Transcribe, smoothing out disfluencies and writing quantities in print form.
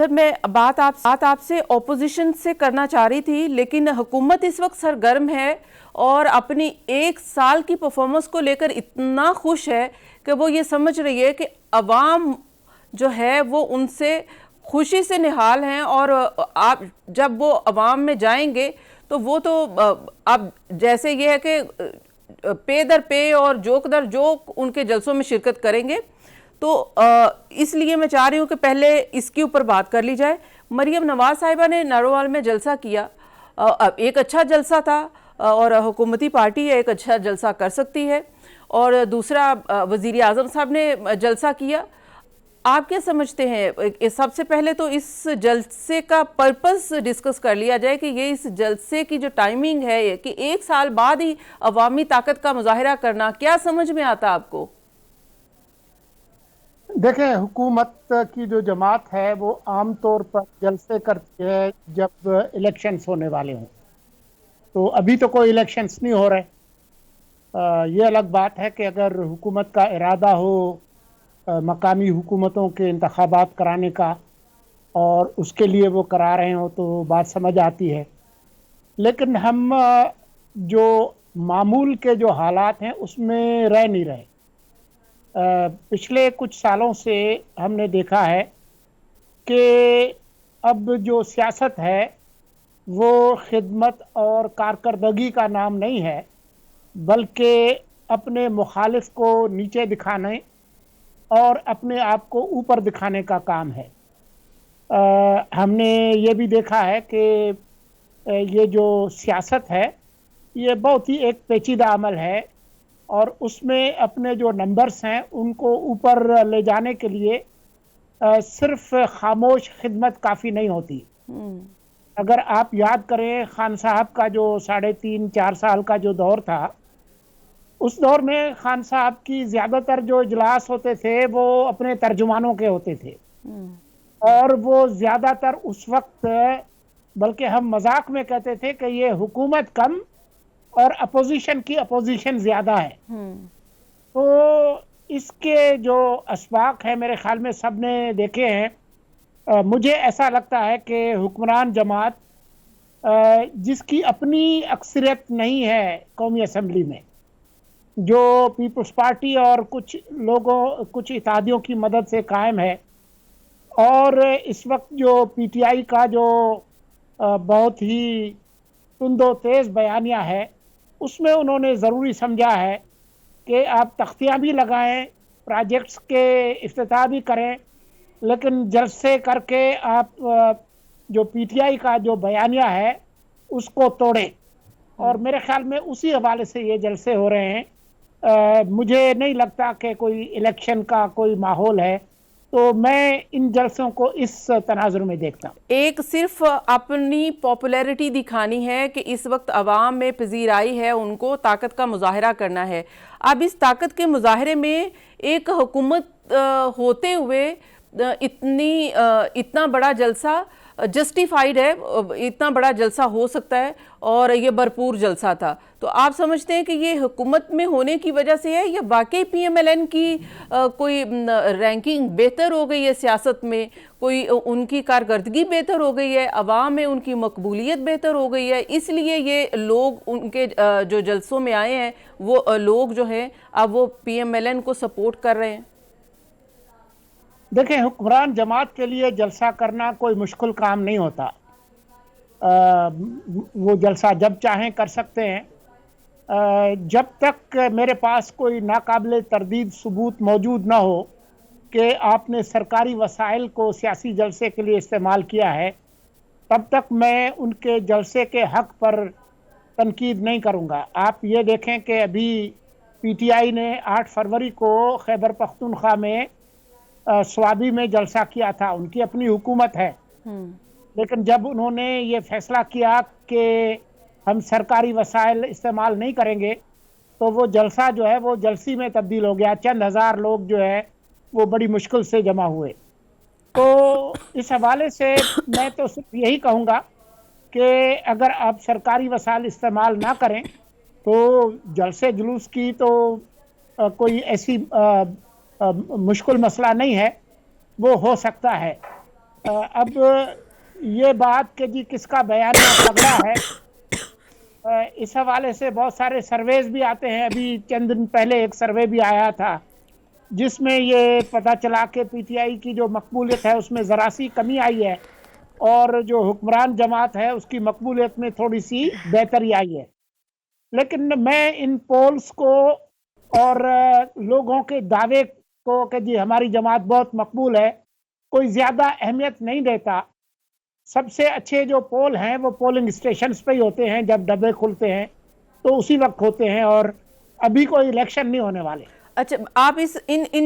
سر میں بات آپ سے اپوزیشن سے کرنا چاہ رہی تھی، لیکن حکومت اس وقت سرگرم ہے اور اپنی 1 سال کی پرفارمنس کو لے کر اتنا خوش ہے کہ وہ یہ سمجھ رہی ہے کہ عوام جو ہے وہ ان سے خوشی سے نہال ہیں، اور آپ جب وہ عوام میں جائیں گے تو وہ تو اب جیسے یہ ہے کہ پے در پے اور جوک در جوک ان کے جلسوں میں شرکت کریں گے. تو اس لیے میں چاہ رہی ہوں کہ پہلے اس کے اوپر بات کر لی جائے. مریم نواز صاحبہ نے نارووال میں جلسہ کیا، ایک اچھا جلسہ تھا اور حکومتی پارٹی ایک اچھا جلسہ کر سکتی ہے. اور دوسرا وزیر اعظم صاحب نے جلسہ کیا. آپ کیا سمجھتے ہیں؟ سب سے پہلے تو اس جلسے کا پرپس ڈسکس کر لیا جائے کہ یہ اس جلسے کی جو ٹائمنگ ہے کہ 1 سال بعد ہی عوامی طاقت کا مظاہرہ کرنا، کیا سمجھ میں آتا آپ کو؟ دیکھیں، حکومت کی جو جماعت ہے وہ عام طور پر جلسے کرتی ہے جب الیکشنز ہونے والے ہوں. تو ابھی تو کوئی الیکشنز نہیں ہو رہے. یہ الگ بات ہے کہ اگر حکومت کا ارادہ ہو مقامی حکومتوں کے انتخابات کرانے کا اور اس کے لیے وہ کرا رہے ہوں تو بات سمجھ آتی ہے. لیکن ہم جو معمول کے جو حالات ہیں اس میں رہ نہیں رہے. پچھلے کچھ سالوں سے ہم نے دیکھا ہے کہ اب جو سیاست ہے وہ خدمت اور کارکردگی کا نام نہیں ہے، بلکہ اپنے مخالف کو نیچے دکھانے اور اپنے آپ کو اوپر دکھانے کا کام ہے. ہم نے یہ بھی دیکھا ہے کہ یہ جو سیاست ہے یہ بہت ہی ایک پیچیدہ عمل ہے، اور اس میں اپنے جو نمبرز ہیں ان کو اوپر لے جانے کے لیے صرف خاموش خدمت کافی نہیں ہوتی. اگر آپ یاد کریں خان صاحب کا جو 3.5-4 سال کا جو دور تھا، اس دور میں خان صاحب کی زیادہ تر جو اجلاس ہوتے تھے وہ اپنے ترجمانوں کے ہوتے تھے، اور وہ زیادہ تر اس وقت، بلکہ ہم مذاق میں کہتے تھے کہ یہ حکومت کم اور اپوزیشن کی اپوزیشن زیادہ ہے. تو اس کے جو اسباق ہیں میرے خیال میں سب نے دیکھے ہیں. مجھے ایسا لگتا ہے کہ حکمران جماعت جس کی اپنی اکثریت نہیں ہے قومی اسمبلی میں، جو پیپلز پارٹی اور کچھ لوگوں کچھ اتحادیوں کی مدد سے قائم ہے، اور اس وقت جو پی ٹی آئی کا جو بہت ہی تند و تیز بیانیہ ہے، اس میں انہوں نے ضروری سمجھا ہے کہ آپ تختیاں بھی لگائیں، پروجیکٹس کے افتتاح بھی کریں، لیکن جلسے کر کے آپ جو پی ٹی آئی کا جو بیانیہ ہے اس کو توڑیں. اور میرے خیال میں اسی حوالے سے یہ جلسے ہو رہے ہیں. مجھے نہیں لگتا کہ کوئی الیکشن کا کوئی ماحول ہے، تو میں ان جلسوں کو اس تناظر میں دیکھتا ہوں. ایک صرف اپنی پاپولیرٹی دکھانی ہے کہ اس وقت عوام میں پذیرائی ہے، ان کو طاقت کا مظاہرہ کرنا ہے. اب اس طاقت کے مظاہرے میں ایک حکومت ہوتے ہوئے اتنا بڑا جلسہ جسٹیفائیڈ ہے، اتنا بڑا جلسہ ہو سکتا ہے، اور یہ بھرپور جلسہ تھا. تو آپ سمجھتے ہیں کہ یہ حکومت میں ہونے کی وجہ سے ہے، یا واقعی پی ایم ایل این کی کوئی رینکنگ بہتر ہو گئی ہے سیاست میں، کوئی ان کی کارکردگی بہتر ہو گئی ہے، عوام میں ان کی مقبولیت بہتر ہو گئی ہے، اس لیے یہ لوگ ان کے جو جلسوں میں آئے ہیں وہ لوگ جو ہیں اب وہ پی ایم ایل این کو سپورٹ کر رہے ہیں؟ دیکھیں، حکمران جماعت کے لیے جلسہ کرنا کوئی مشکل کام نہیں ہوتا. وہ جلسہ جب چاہیں کر سکتے ہیں. جب تک میرے پاس کوئی ناقابل تردید ثبوت موجود نہ ہو کہ آپ نے سرکاری وسائل کو سیاسی جلسے کے لیے استعمال کیا ہے، تب تک میں ان کے جلسے کے حق پر تنقید نہیں کروں گا. آپ یہ دیکھیں کہ ابھی پی ٹی آئی نے 8 فروری کو خیبر پختونخوا میں سوابی میں جلسہ کیا تھا. ان کی اپنی حکومت ہے، لیکن جب انہوں نے یہ فیصلہ کیا کہ ہم سرکاری وسائل استعمال نہیں کریں گے تو وہ جلسہ جو ہے وہ جلسی میں تبدیل ہو گیا. چند ہزار لوگ جو ہے وہ بڑی مشکل سے جمع ہوئے. تو اس حوالے سے میں تو صرف یہی کہوں گا کہ اگر آپ سرکاری وسائل استعمال نہ کریں تو جلسے جلوس کی تو کوئی ایسی مشکل مسئلہ نہیں ہے، وہ ہو سکتا ہے. اب یہ بات کہ جی کس کا بیانیہ تگڑا ہے، اس حوالے سے بہت سارے سرویز بھی آتے ہیں. ابھی چند دن پہلے ایک سروے بھی آیا تھا جس میں یہ پتہ چلا کہ پی ٹی آئی کی جو مقبولیت ہے اس میں ذرا سی کمی آئی ہے، اور جو حکمران جماعت ہے اس کی مقبولیت میں تھوڑی سی بہتری آئی ہے. لیکن میں ان پولز کو اور لوگوں کے دعوے کو کہ جی ہماری جماعت بہت مقبول ہے کوئی زیادہ اہمیت نہیں دیتا. سب سے اچھے جو پول ہیں وہ پولنگ اسٹیشنز پہ ہی ہوتے ہیں، جب ڈبے کھلتے ہیں تو اسی وقت ہوتے ہیں، اور ابھی کوئی الیکشن نہیں ہونے والے. اچھا، آپ ان